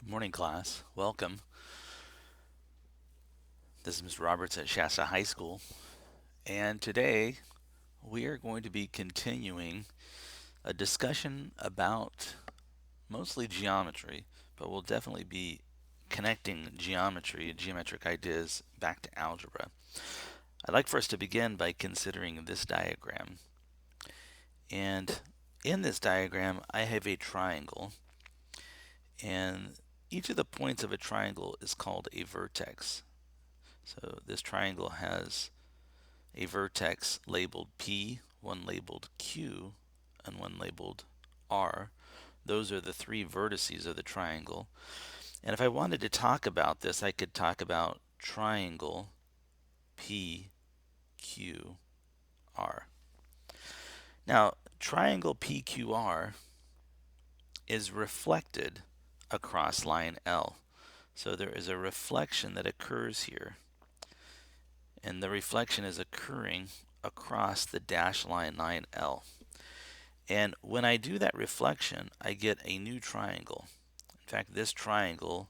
Good morning, class. Welcome. This is Mr. Roberts at Shasta High School, and today we are going to be continuing a discussion about mostly geometry, but we'll definitely be connecting geometry and geometric ideas back to algebra. I'd like for us to begin by considering this diagram. And in this diagram, I have a triangle, and each of the points of a triangle is called a vertex. So this triangle has a vertex labeled P, one labeled Q, and one labeled R. Those are the three vertices of the triangle. And if I wanted to talk about this, I could talk about triangle PQR. Now, triangle PQR is reflected across line L. So there is a reflection that occurs here, and the reflection is occurring across the dashed line L. And when I do that reflection, I get a new triangle. In fact, this triangle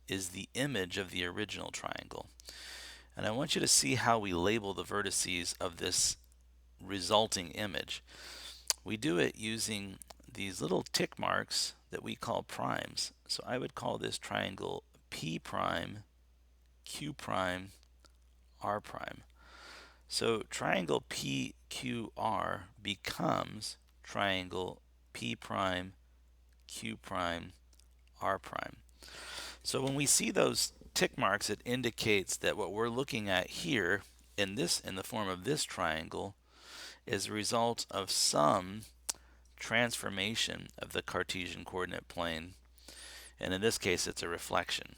is the image of the original triangle. And I want you to see how we label the vertices of this resulting image. We do it using these little tick marks that we call primes. So I would call this triangle P prime, Q prime, R prime. So triangle PQR becomes triangle P prime, Q prime, R prime. So when we see those tick marks, it indicates that what we're looking at here in the form of this triangle is a result of some transformation of the Cartesian coordinate plane, and in this case it's a reflection.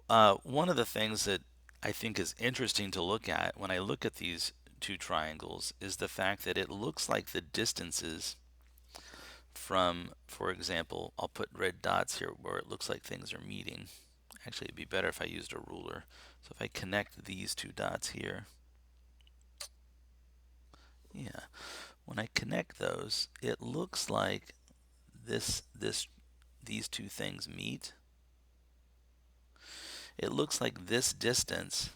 One of the things that I think is interesting to look at when I look at these two triangles is the fact that it looks like the distances from, for example, I'll put red dots here where it looks like things are meeting. Actually, it'd be better if I used a ruler. So if I connect these two dots here, yeah, when I connect those, it looks like these two things meet. It looks like this distance,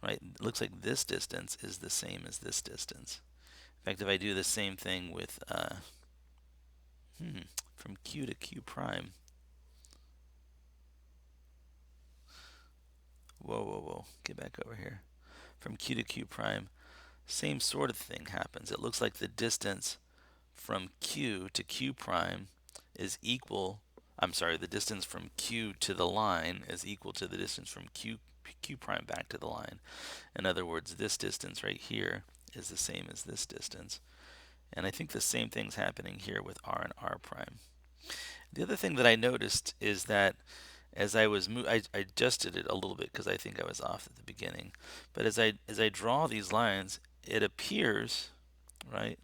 right? It looks like this distance is the same as this distance. In fact, if I do the same thing with from Q to Q prime, whoa, get back over here. From Q to Q prime, same sort of thing happens. It looks like the distance from Q to Q prime is equal, I'm sorry, the distance from Q to the line is equal to the distance from Q prime back to the line. In other words, this distance right here is the same as this distance. And I think the same thing's happening here with R and R prime. The other thing that I noticed is that as I was I adjusted it a little bit because I think I was off at the beginning. But as I draw these lines, it appears, right,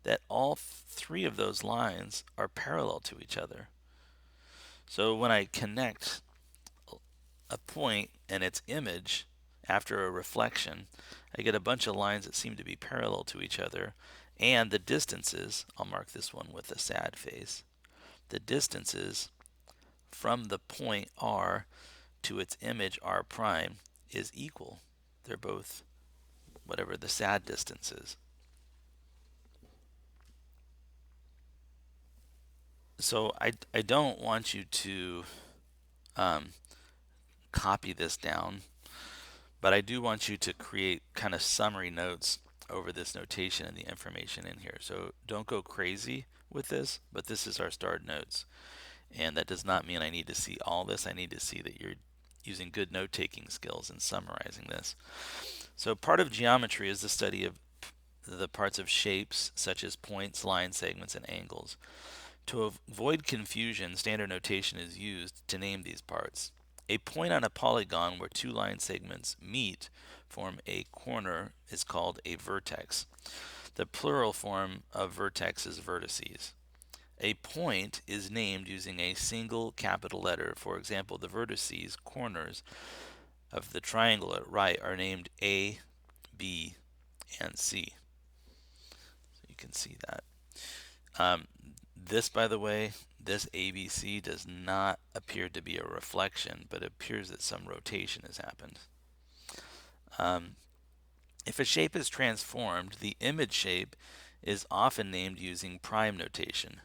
that all three of those lines are parallel to each other. So when I connect a point and its image after a reflection, I get a bunch of lines that seem to be parallel to each other, and the distances, I'll mark this one with a sad face, the distances from the point R to its image R prime is equal. They're both whatever the sad distance is. So I don't want you to um, copy this down, but I do want you to create kind of summary notes over this notation and the information in here. So don't go crazy with this, but this is our start notes. And that does not mean I need to see all this. I need to see that you're using good note-taking skills and summarizing this. So part of geometry is the study of the parts of shapes such as points, lines, segments, and angles. To avoid confusion, standard notation is used to name these parts. A point on a polygon where two line segments meet form a corner is called a vertex. The plural form of vertex is vertices. A point is named using a single capital letter. For example, the vertices, corners, of the triangle at right are named A, B, and C. So you can see that. This, by the way, this ABC does not appear to be a reflection, but it appears that some rotation has happened. If a shape is transformed, the image shape is often named using prime notation.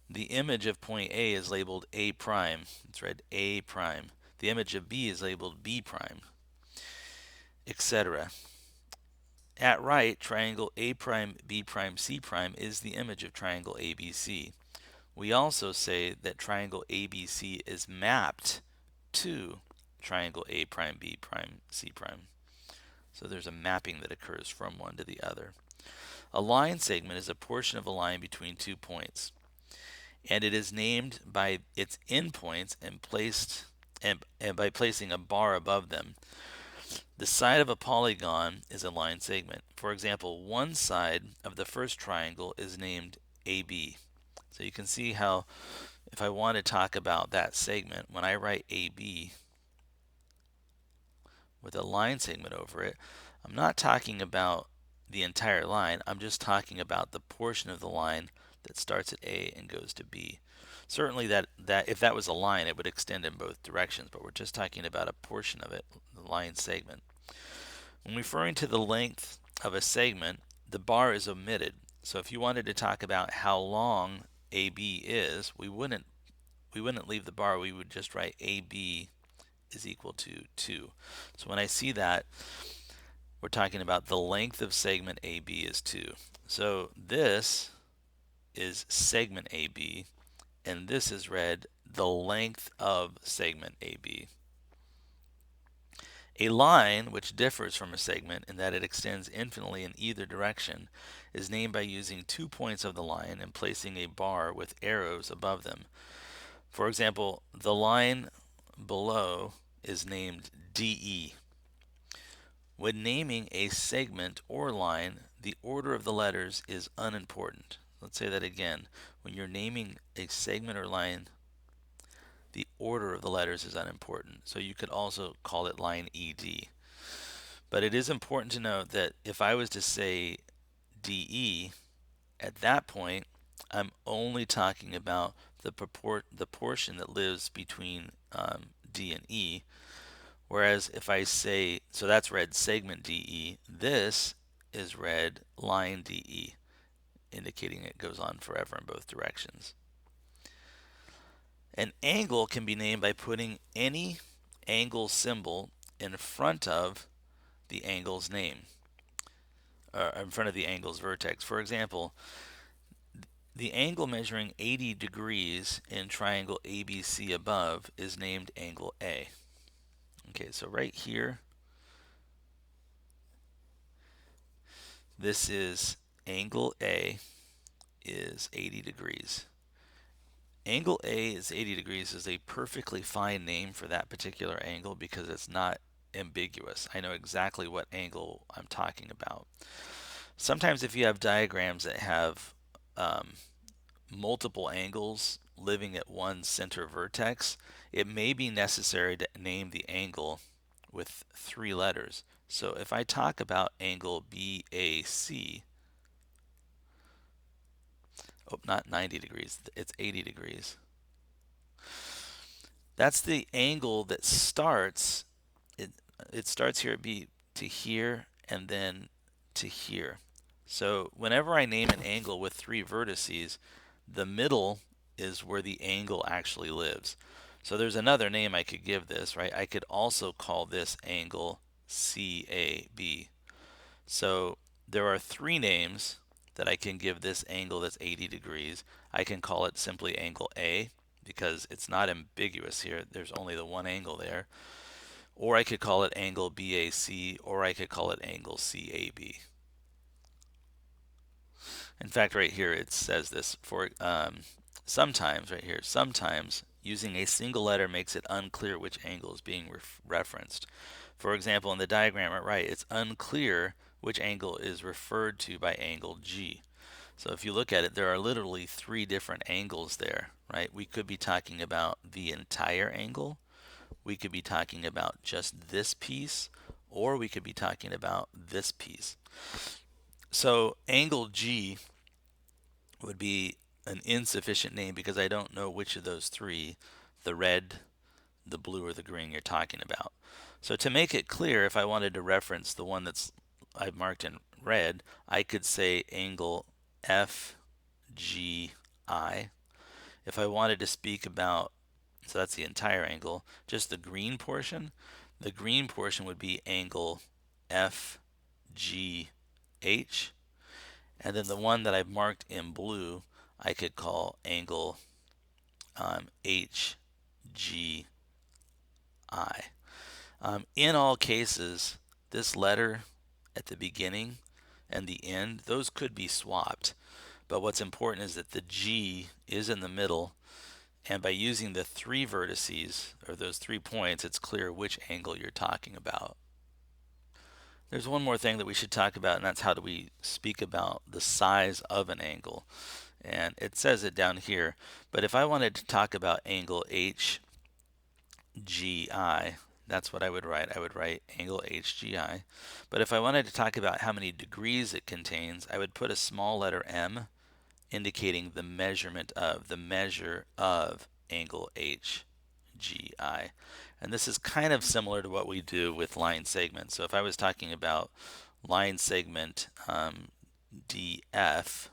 The image of point A is labeled A prime. It's read A prime. The image of B is labeled B prime, etc. At right, triangle A prime, B prime, C prime is the image of triangle ABC. We also say that triangle ABC is mapped to triangle A prime, B prime, C prime. So there's a mapping that occurs from one to the other. A line segment is a portion of a line between 2 points, and it is named by its endpoints and by placing a bar above them. The side of a polygon is a line segment. For example, one side of the first triangle is named AB. So you can see how if I want to talk about that segment, when I write AB with a line segment over it, I'm not talking about the entire line. I'm just talking about the portion of the line that starts at A and goes to B. Certainly that if that was a line, it would extend in both directions, but we're just talking about a portion of it, the line segment. When referring to the length of a segment, the bar is omitted. So if you wanted to talk about how long AB is, we wouldn't leave the bar. We would just write AB is equal to 2. So when I see that, we're talking about the length of segment AB is 2. So this is segment AB, and this is read the length of segment AB. A line, which differs from a segment in that it extends infinitely in either direction, is named by using 2 points of the line and placing a bar with arrows above them. For example, the line below is named DE. When naming a segment or line, the order of the letters is unimportant. Let's say that again. When you're naming a segment or line, the order of the letters is unimportant. So you could also call it line ED. But it is important to note that if I was to say DE, at that point, I'm only talking about the portion that lives between D and E. Whereas if I say, so that's read segment DE, this is read line DE, indicating it goes on forever in both directions. An angle can be named by putting any angle symbol in front of the angle's name, or in front of the angle's vertex. For example, the angle measuring 80 degrees in triangle ABC above is named angle A. Okay, so right here, this is angle A is 80 degrees. Angle A is 80 degrees is a perfectly fine name for that particular angle because it's not ambiguous. I know exactly what angle I'm talking about. Sometimes if you have diagrams that have multiple angles living at one center vertex, it may be necessary to name the angle with 3 letters. So if I talk about angle BAC, oh, not 90 degrees, it's 80 degrees. That's the angle that starts, it starts here at B to here and then to here. So whenever I name an angle with 3 vertices, the middle is where the angle actually lives. So there's another name I could give this, right? I could also call this angle CAB. So there are 3 names that I can give this angle that's 80 degrees. I can call it simply angle A because it's not ambiguous here. There's only the one angle there. Or I could call it angle BAC, or I could call it angle CAB. In fact, right here it says this for sometimes, right here, sometimes using a single letter makes it unclear which angle is being referenced. For example, in the diagram at right, it's unclear which angle is referred to by angle G. So if you look at it, there are literally 3 different angles there, right? We could be talking about the entire angle, we could be talking about just this piece, or we could be talking about this piece. So angle G would be an insufficient name because I don't know which of those three, the red, the blue, or the green, you're talking about. So to make it clear, if I wanted to reference the one that's I've marked in red, I could say angle FGI. If I wanted to speak about, so that's the entire angle, just the green portion would be angle FGH. And then the one that I've marked in blue, I could call angle HGI. In all cases, this letter at the beginning and the end, those could be swapped. But what's important is that the G is in the middle, and by using the three vertices, or those 3 points, it's clear which angle you're talking about. There's one more thing that we should talk about, and that's how do we speak about the size of an angle. And it says it down here, but if I wanted to talk about angle HGI, that's what I would write. I would write angle HGI. But if I wanted to talk about how many degrees it contains, I would put a small letter m indicating the measurement of, the measure of angle HGI. And this is kind of similar to what we do with line segment. So if I was talking about line segment DF,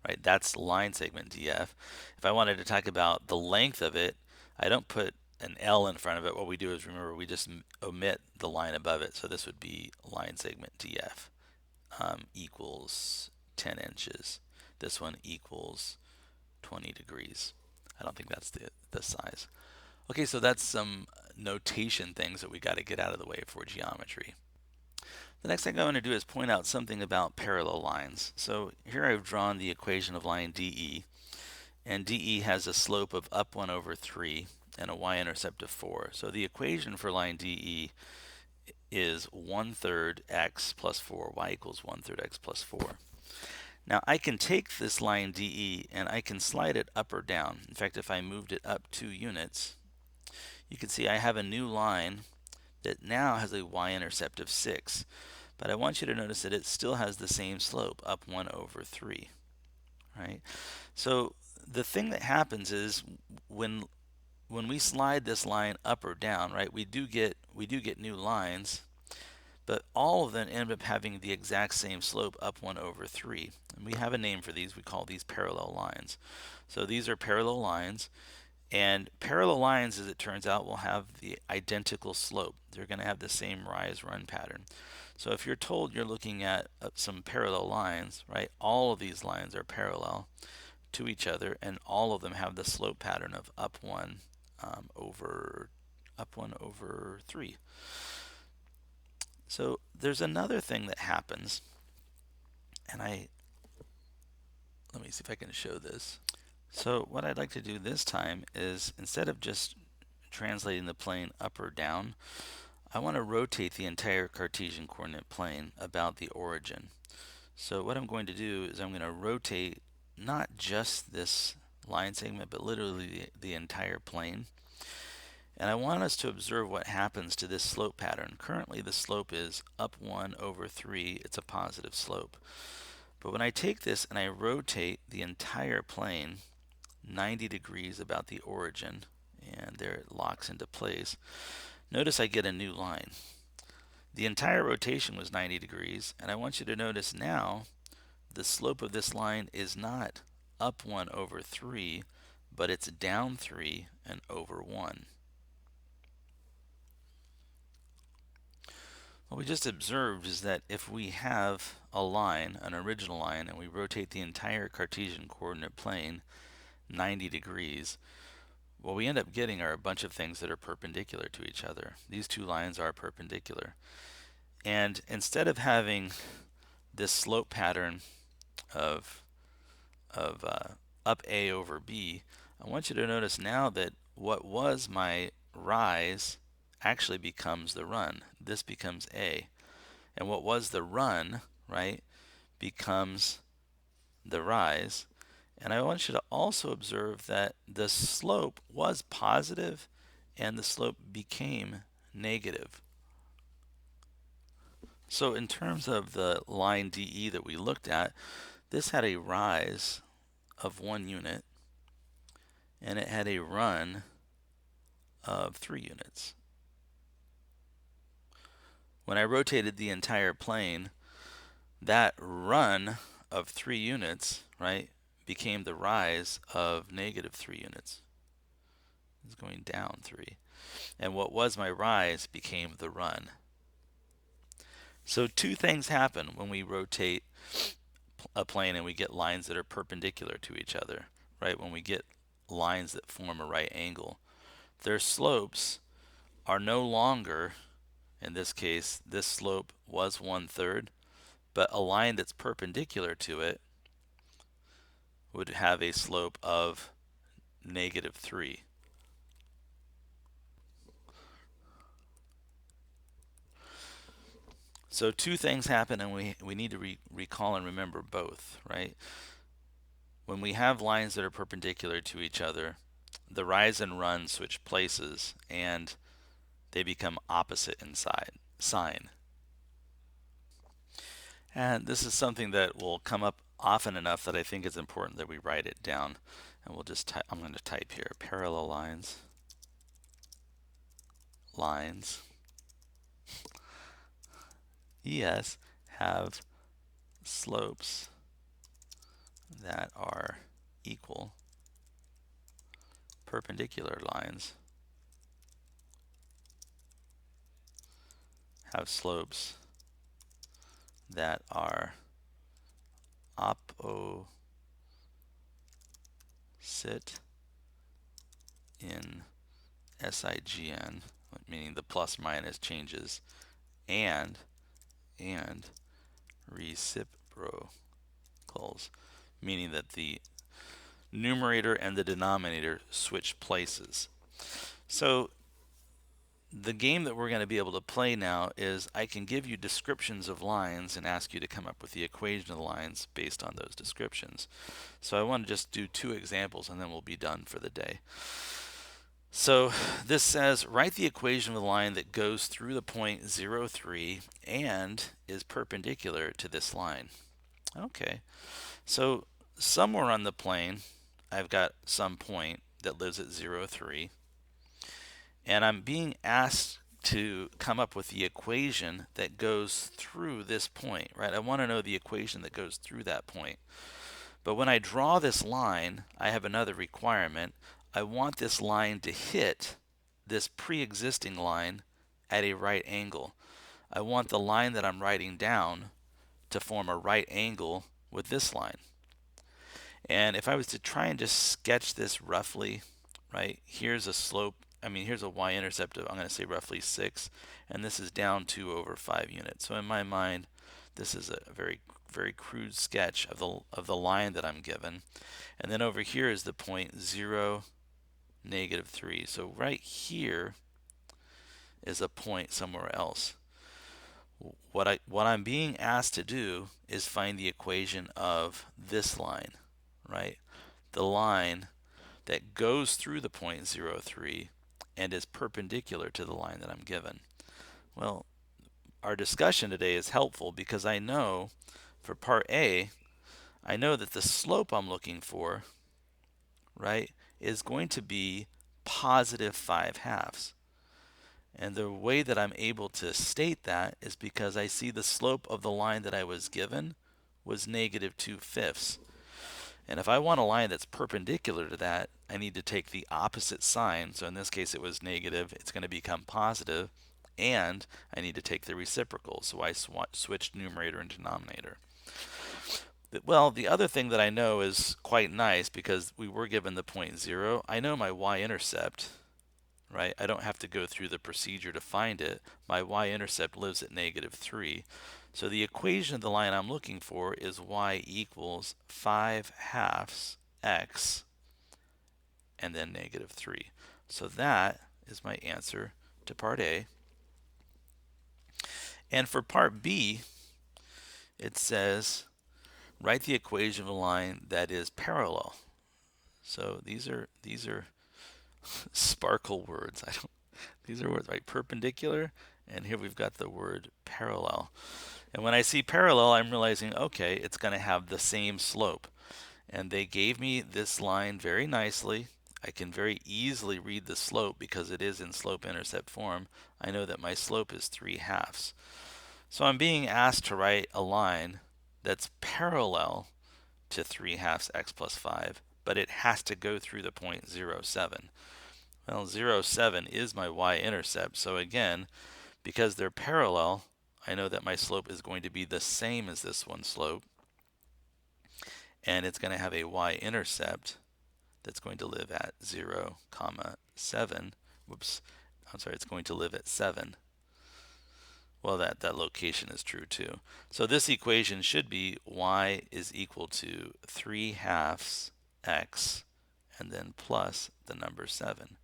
right, that's line segment DF. If I wanted to talk about the length of it, I don't put an L in front of it. What we do is, remember, we just omit the line above it. So this would be line segment DF equals 10 inches. This one equals 20 degrees. I don't think that's the size. Okay, so that's some notation things that we got to get out of the way for geometry. The next thing I want to do is point out something about parallel lines. So here I've drawn the equation of line DE, and DE has a slope of up 1 over 3 and a y-intercept of 4. So the equation for line DE is 1/3 x plus 4, y equals 1/3 x plus 4. Now I can take this line DE and I can slide it up or down. In fact, if I moved it up 2 units, you can see I have a new line that now has a y-intercept of 6. But I want you to notice that it still has the same slope, up 1 over 3. Right? So the thing that happens is when we slide this line up or down, right, we do get new lines, but all of them end up having the exact same slope, up 1 over 3. And we have a name for these. We call these parallel lines. So these are parallel lines, and parallel lines, as it turns out, will have the identical slope. They're going to have the same rise-run pattern. So if you're told you're looking at some parallel lines, right, all of these lines are parallel to each other, and all of them have the slope pattern of up 1 over 3. So there's another thing that happens, and let me see if I can show this. So what I'd like to do this time is, instead of just translating the plane up or down, I want to rotate the entire Cartesian coordinate plane about the origin. So what I'm going to do is I'm going to rotate not just this line segment, but literally the entire plane. And I want us to observe what happens to this slope pattern. Currently the slope is up 1 over 3. It's a positive slope. But when I take this and I rotate the entire plane 90 degrees about the origin, and there it locks into place, notice I get a new line. The entire rotation was 90 degrees, and I want you to notice now the slope of this line is not up 1 over 3, but it's down 3 and over 1. What we just observed is that if we have a line, an original line, and we rotate the entire Cartesian coordinate plane 90 degrees, what we end up getting are a bunch of things that are perpendicular to each other. These two lines are perpendicular. And instead of having this slope pattern of up A over B, I want you to notice now that what was my rise actually becomes the run. This becomes A. And what was the run, right, becomes the rise. And I want you to also observe that the slope was positive and the slope became negative. So in terms of the line DE that we looked at, this had a rise of 1 unit, and it had a run of 3 units. When I rotated the entire plane, that run of 3 units, right, became the rise of negative 3 units. It's going down 3. And what was my rise became the run. So two things happen when we rotate a plane and we get lines that are perpendicular to each other, right? When we get lines that form a right angle, their slopes are no longer, in this case, this slope was 1/3, but a line that's perpendicular to it would have a slope of negative 3. So two things happen, and we need to recall and remember both, right? When we have lines that are perpendicular to each other, the rise and run switch places, and they become opposite in sign. And this is something that will come up often enough that I think it's important that we write it down. And we'll just I'm going to type here, parallel lines, yes, have slopes that are equal. Perpendicular lines have slopes that are opposite in SIGN, meaning the plus minus changes, and reciprocals, meaning that the numerator and the denominator switch places. So the game that we're going to be able to play now is I can give you descriptions of lines and ask you to come up with the equation of the lines based on those descriptions. So I want to just do 2 examples and then we'll be done for the day. So this says write the equation of the line that goes through the point 0, 3 and is perpendicular to this line. Okay, so somewhere on the plane I've got some point that lives at 0, 3, and I'm being asked to come up with the equation that goes through this point, right? I want to know the equation that goes through that point. But when I draw this line, I have another requirement. I want this line to hit this pre-existing line at a right angle. I want the line that I'm writing down to form a right angle with this line. And if I was to try and just sketch this roughly, right, here's a slope, here's a y-intercept of, I'm going to say roughly 6, and this is down 2/5 units. So in my mind, this is a very, very crude sketch of the line that I'm given. And then over here is the point 0, -3. So right here is a point somewhere else. What I'm being asked to do is find the equation of this line, right? The line that goes through the point 0, 3 and is perpendicular to the line that I'm given. Well, our discussion today is helpful because I know for part A, I know that the slope I'm looking for, right, is going to be positive 5/2. And the way that I'm able to state that is because I see the slope of the line that I was given was -2/5. And if I want a line that's perpendicular to that, I need to take the opposite sign. So in this case, it was negative. It's going to become positive. And I need to take the reciprocal. So I switched numerator and denominator. Well, the other thing that I know is quite nice because we were given the point 0. I know my y-intercept, right? I don't have to go through the procedure to find it. My y-intercept lives at -3. So the equation of the line I'm looking for is y equals 5/2 x and then -3. So that is my answer to part A. And for part B, it says write the equation of a line that is parallel. So these are sparkle words. These are words, right? Perpendicular, and here we've got the word parallel. And when I see parallel, I'm realizing, okay, it's going to have the same slope. And they gave me this line very nicely. I can very easily read the slope because it is in slope-intercept form. I know that my slope is 3/2. So I'm being asked to write a line that's parallel to 3/2 x plus 5, but it has to go through the point 0, 7. Well, 0, 7 is my y-intercept, so again, because they're parallel, I know that my slope is going to be the same as this one's slope, and it's going to have a y-intercept that's going to live at 0, 7. Whoops, I'm sorry, it's going to live at 7. Well, that location is true too. So this equation should be y is equal to 3/2 x and then plus the number 7.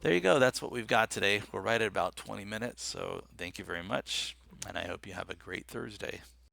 There you go. That's what we've got today. We're right at about 20 minutes. So thank you very much. And I hope you have a great Thursday.